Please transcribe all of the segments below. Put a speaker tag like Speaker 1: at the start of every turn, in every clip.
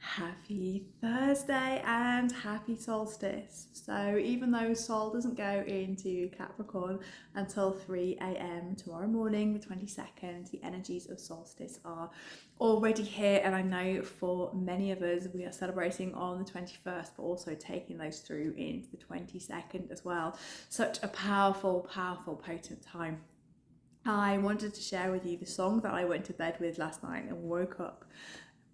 Speaker 1: Happy Thursday and happy solstice. So even though Sol doesn't go into Capricorn until 3 a.m. tomorrow morning, the 22nd, the energies of solstice are already here. And I know for many of us, we are celebrating on the 21st, but also taking those through into the 22nd as well. Such a powerful, potent time. I wanted to share with you the song that I went to bed with last night and woke up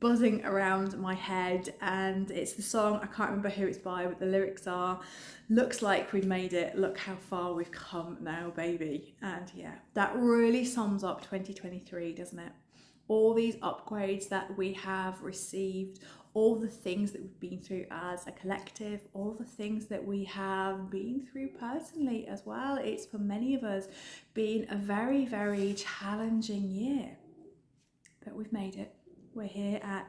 Speaker 1: buzzing around my head, and it's the song, I can't remember who it's by, but the lyrics are, looks like we've made it, look how far we've come now, baby. And yeah, that really sums up 2023, doesn't it? All these upgrades that we have received, all the things that we've been through as a collective, all the things that we have been through personally as well. It's for many of us been a very, very challenging year, but we've made it. We're here at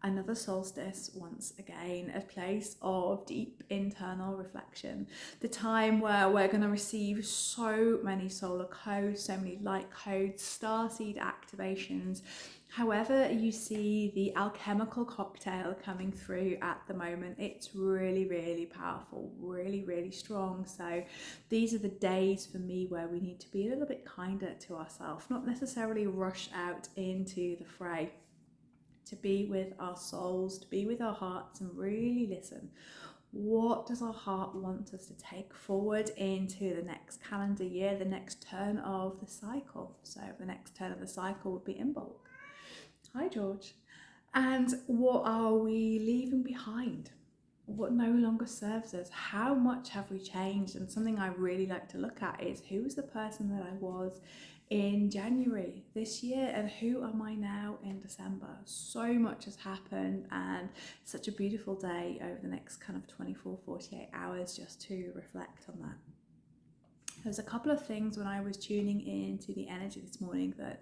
Speaker 1: another solstice once again, a place of deep internal reflection, the time where we're going to receive so many solar codes, so many light codes, starseed activations. However you see the alchemical cocktail coming through at the moment, it's really, really powerful, really, really strong. So these are the days for me where we need to be a little bit kinder to ourselves, not necessarily rush out into the fray, to be with our souls, to be with our hearts and really listen. What does our heart want us to take forward into the next calendar year, the next turn of the cycle? So the next turn of the cycle would be Imbolc. Hi, George. And what are we leaving behind? What no longer serves us? How much have we changed? And something I really like to look at is, who was the person that I was in January this year and who am I now in December? So much has happened, and such a beautiful day over the next kind of 48 hours just to reflect on that. There's a couple of things when I was tuning into the energy this morning that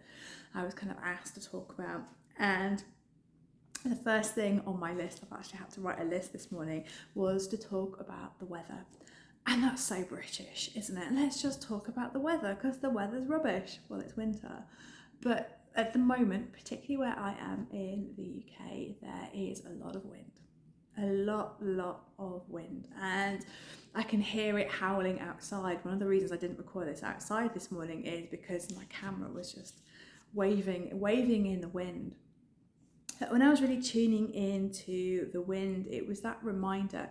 Speaker 1: I was kind of asked to talk about, and the first thing on my list, I've actually had to write a list this morning, was to talk about the weather. And that's so British, isn't it? Let's just talk about the weather, because the weather's rubbish. Well, it's winter. But at the moment, particularly where I am in the UK, there is a lot of wind. A lot of wind. And I can hear it howling outside. One of the reasons I didn't record this outside this morning is because my camera was just waving in the wind. But when I was really tuning into the wind, it was that reminder,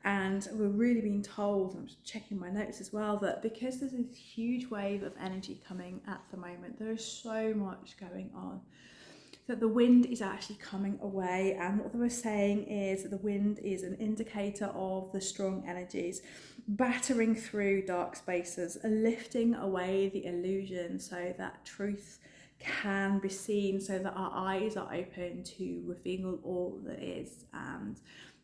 Speaker 1: and we're really being told, I'm just checking my notes as well, that because there's this huge wave of energy coming at the moment, there is so much going on, that the wind is actually coming away. And what they were saying is that the wind is an indicator of the strong energies battering through dark spaces, lifting away the illusion so that truth can be seen, so that our eyes are open to reveal all that is. And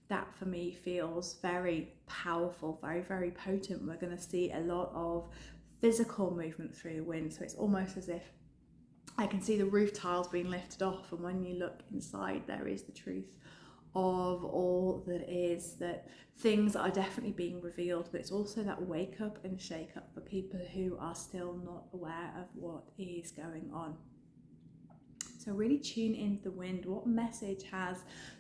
Speaker 1: that for me feels very powerful, very, very potent. We're going to see a lot of physical movement through the wind, so it's almost as if I can see the roof tiles being lifted off, and when you look inside, there is the truth of all that is, that things are definitely being revealed, but it's also that wake up and shake up for people who are still not aware of what is going on. So really tune into the wind. What message has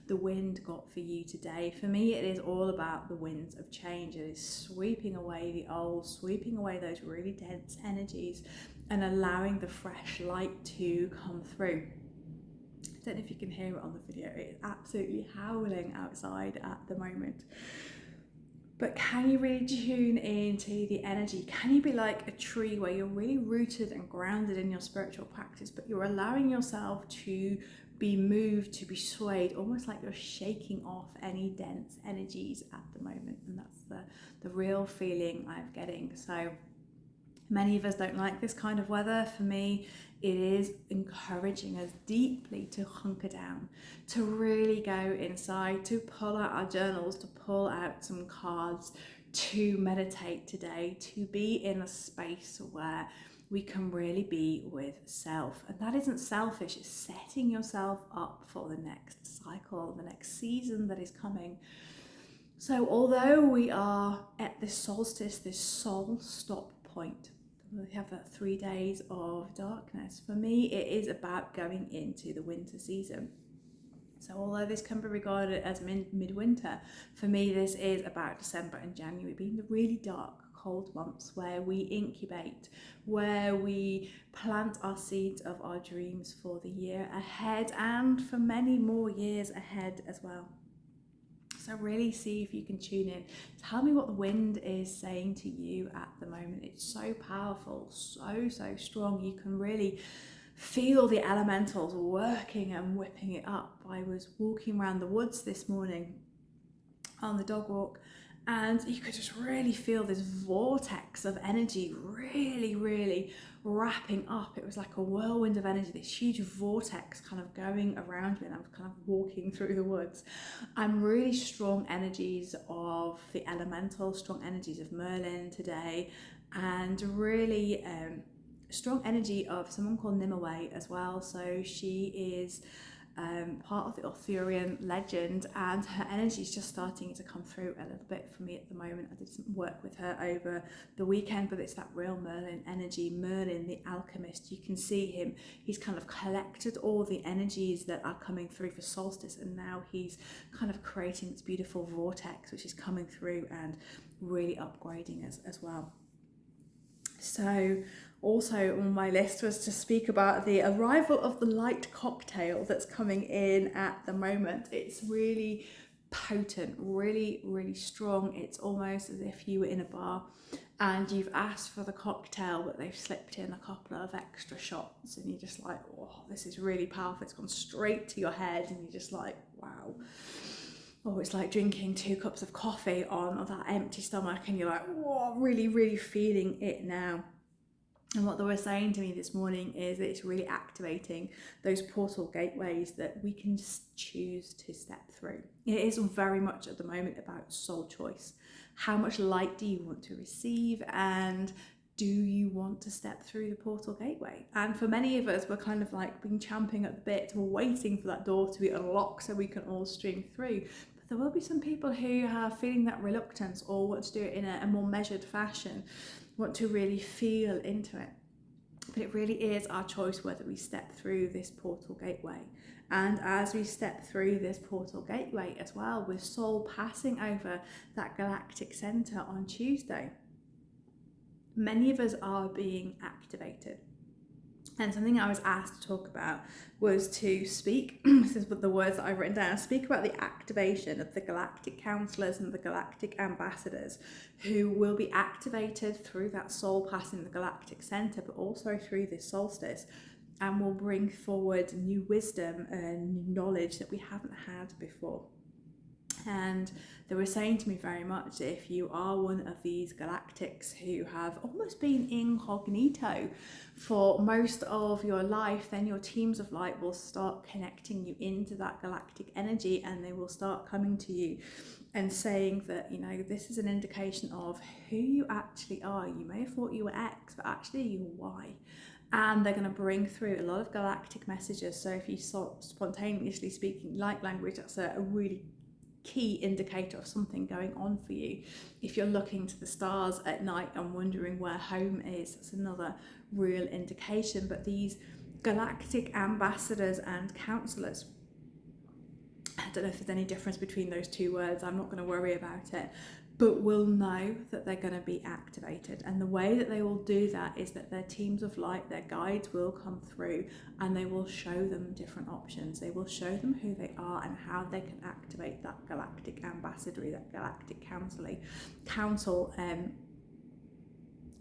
Speaker 1: the wind got for you today? For me, it is all about the winds of change. It is sweeping away the old, sweeping away those really dense energies and allowing the fresh light to come through. I don't know if you can hear it on the video. It's absolutely howling outside at the moment. But can you really tune into the energy? Can you be like a tree where you're really rooted and grounded in your spiritual practice, but you're allowing yourself to be moved, to be swayed, almost like you're shaking off any dense energies at the moment? And that's the real feeling I'm getting. So many of us don't like this kind of weather. For me, it is encouraging us deeply to hunker down, to really go inside, to pull out our journals, to pull out some cards, to meditate today, to be in a space where we can really be with self. And that isn't selfish, it's setting yourself up for the next cycle, the next season that is coming. So although we are at this solstice, this soul stop point, we have that 3 days of darkness. For me, it is about going into the winter season. So although this can be regarded as midwinter, for me this is about December and January being the really dark, cold months where we incubate, where we plant our seeds of our dreams for the year ahead and for many more years ahead as well. So really see if you can tune in. Tell me what the wind is saying to you at the moment. It's so powerful, so strong. You can really feel the elementals working and whipping it up. I was walking around the woods this morning on the dog walk, and you could just really feel this vortex of energy really wrapping up. It was like a whirlwind of energy, this huge vortex kind of going around me, and I was kind of walking through the woods. And really strong energies of the elemental, strong energies of Merlin today, and really strong energy of someone called Nimue as well. So she is part of the Arthurian legend, and her energy is just starting to come through a little bit for me at the moment. I did some work with her over the weekend, but it's that real Merlin energy. Merlin, the alchemist, you can see him. He's kind of collected all the energies that are coming through for Solstice, and now he's kind of creating this beautiful vortex which is coming through and really upgrading us as well. So also on my list was to speak about the arrival of the light cocktail that's coming in at the moment. It's really potent, really strong. It's almost as if you were in a bar and you've asked for the cocktail, but they've slipped in a couple of extra shots, and you're just like, oh, this is really powerful. It's gone straight to your head, and you're just like, wow. Oh, it's like drinking 2 cups of coffee on that empty stomach, and you're like, whoa, really feeling it now. And what they were saying to me this morning is that it's really activating those portal gateways that we can just choose to step through. It is very much at the moment about soul choice. How much light do you want to receive, and do you want to step through the portal gateway? And for many of us, we're kind of like been champing at the bit, we're waiting for that door to be unlocked so we can all stream through. But there will be some people who are feeling that reluctance or want to do it in a more measured fashion, want to really feel into it. But it really is our choice whether we step through this portal gateway. And as we step through this portal gateway as well, with Sol passing over that galactic center on Tuesday, many of us are being activated. And something I was asked to talk about was to speak, this is the words that I've written down, speak about the activation of the galactic counsellors and the galactic ambassadors who will be activated through that soul passing the galactic centre, but also through this solstice, and will bring forward new wisdom and knowledge that we haven't had before. And they were saying to me very much that if you are one of these galactics who have almost been incognito for most of your life, then your teams of light will start connecting you into that galactic energy, and they will start coming to you and saying that, you know, this is an indication of who you actually are. You may have thought you were X, but actually you're Y. And they're going to bring through a lot of galactic messages. So if you start spontaneously speaking light language, that's a really key indicator of something going on for you. If you're looking to the stars at night and wondering where home is, that's another real indication. But these galactic ambassadors and counsellors, I don't know if there's any difference between those two words, I'm not going to worry about it, but will know that they're going to be activated. And the way that they will do that is that their teams of light, their guides, will come through and they will show them different options. They will show them who they are and how they can activate that galactic ambassador, that galactic council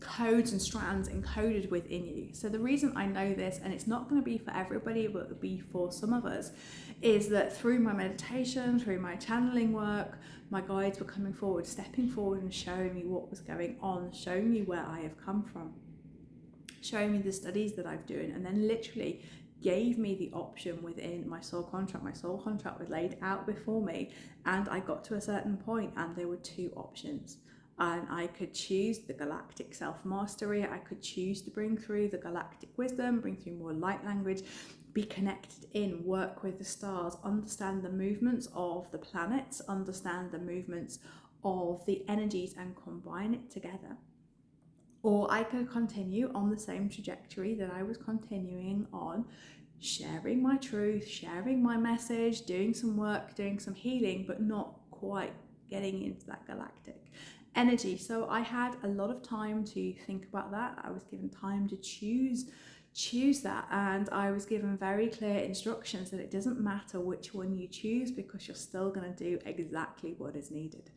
Speaker 1: codes and strands encoded within you. So the reason I know this, and it's not going to be for everybody, but it'll be for some of us, is that through my meditation, through my channeling work, my guides were coming forward, stepping forward and showing me what was going on, showing me where I have come from, showing me the studies that I'm doing, and then literally gave me the option within my soul contract. My soul contract was laid out before me, and I got to a certain point and there were 2 options. And I could choose the galactic self-mastery, I could choose to bring through the galactic wisdom, bring through more light language, be connected in, work with the stars, understand the movements of the planets, understand the movements of the energies and combine it together. Or I could continue on the same trajectory that I was continuing on, sharing my truth, sharing my message, doing some work, doing some healing, but not quite getting into that galactic energy. So I had a lot of time to think about that. I was given time to choose that, and I was given very clear instructions that it doesn't matter which one you choose, because you're still going to do exactly what is needed.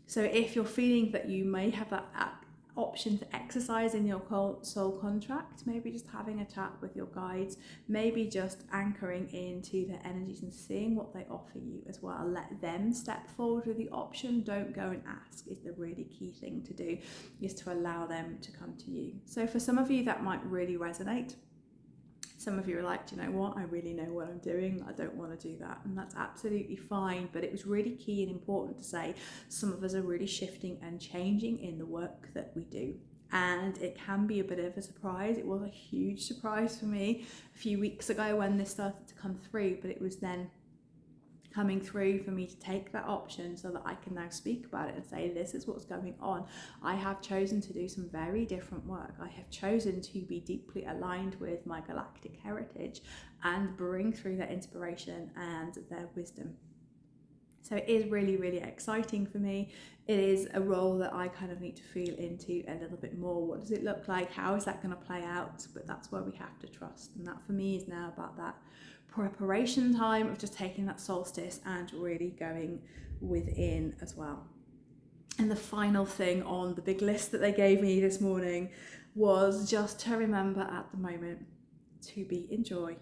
Speaker 1: So if you're feeling that you may have that option to exercise in your soul contract, maybe just having a chat with your guides, maybe just anchoring into their energies and seeing what they offer you as well. Let them step forward with the option. Don't go and ask, is the really key thing to do, is to allow them to come to you. So for some of you that might really resonate. Some of you are like, do you know what, I really know what I'm doing, I don't want to do that, and that's absolutely fine. But it was really key and important to say some of us are really shifting and changing in the work that we do, and it can be a bit of a surprise. It was a huge surprise for me a few weeks ago when this started to come through, but it was then coming through for me to take that option so that I can now speak about it and say, this is what's going on. I have chosen to do some very different work. I have chosen to be deeply aligned with my galactic heritage and bring through their inspiration and their wisdom. So it is really, really exciting for me. It is a role that I kind of need to feel into a little bit more. What does it look like? How is that going to play out? But that's where we have to trust. And that for me is now about that preparation time of just taking that solstice and really going within as well. And the final thing on the big list that they gave me this morning was just to remember at the moment to be in joy,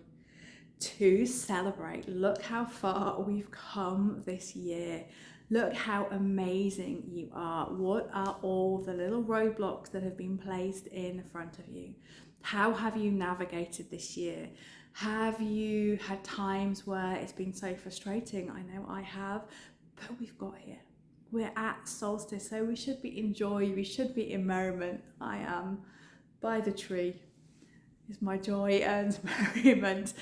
Speaker 1: to celebrate. Look how far we've come this year. Look how amazing you are. What are all the little roadblocks that have been placed in front of you? How have you navigated this year? Have you had times where it's been so frustrating? I know I have, but we've got here. We're at solstice, so we should be in joy, we should be in merriment. I am by the tree is my joy and merriment.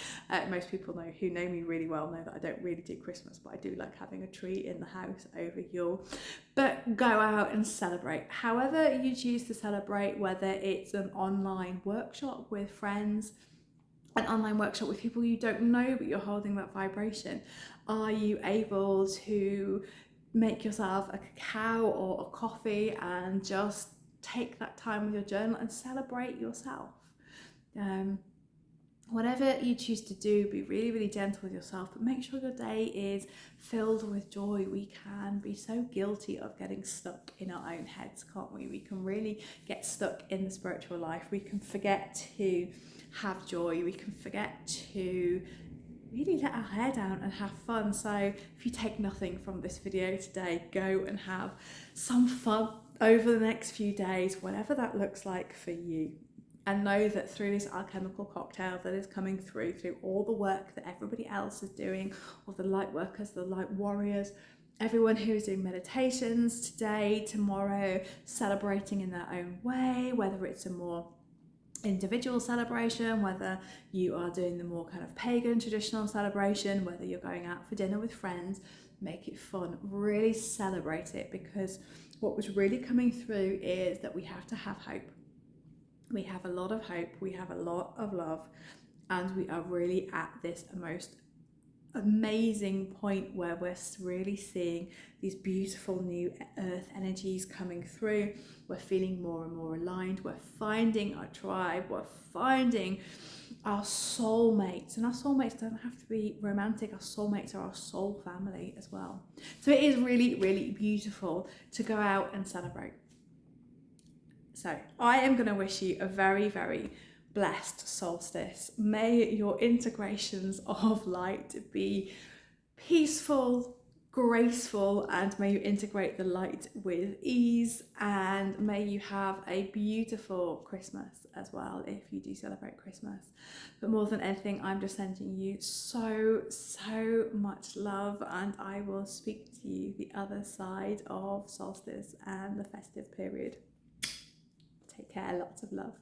Speaker 1: Most people who know me really well know that I don't really do Christmas, but I do like having a tree in the house over Yule. But go out and celebrate. However you choose to celebrate, whether it's an online workshop with friends, an online workshop with people you don't know, but you're holding that vibration. Are you able to make yourself a cacao or a coffee and just take that time with your journal and celebrate yourself? Whatever you choose to do, be really, really gentle with yourself, but make sure your day is filled with joy. We can be so guilty of getting stuck in our own heads, can't we? We can really get stuck in the spiritual life. We can forget to have joy. We can forget to really let our hair down and have fun. So if you take nothing from this video today, go and have some fun over the next few days, whatever that looks like for you. And know that through this alchemical cocktail that is coming through all the work that everybody else is doing, all the light workers, the light warriors, everyone who is doing meditations today, tomorrow, celebrating in their own way, whether it's a more individual celebration, whether you are doing the more kind of pagan traditional celebration, whether you're going out for dinner with friends, make it fun, really celebrate it, because what was really coming through is that we have to have hope. We have a lot of hope, we have a lot of love, and we are really at this most amazing point where we're really seeing these beautiful new earth energies coming through. We're feeling more and more aligned. We're finding our tribe. We're finding our soulmates, and our soulmates don't have to be romantic. Our soulmates are our soul family as well. So it is really, really beautiful to go out and celebrate. So I am going to wish you a very, very blessed solstice. May your integrations of light be peaceful, graceful, and may you integrate the light with ease, and may you have a beautiful Christmas as well if you do celebrate Christmas. But more than anything, I'm just sending you so much love, and I will speak to you the other side of solstice and the festive period. Take care, lots of love.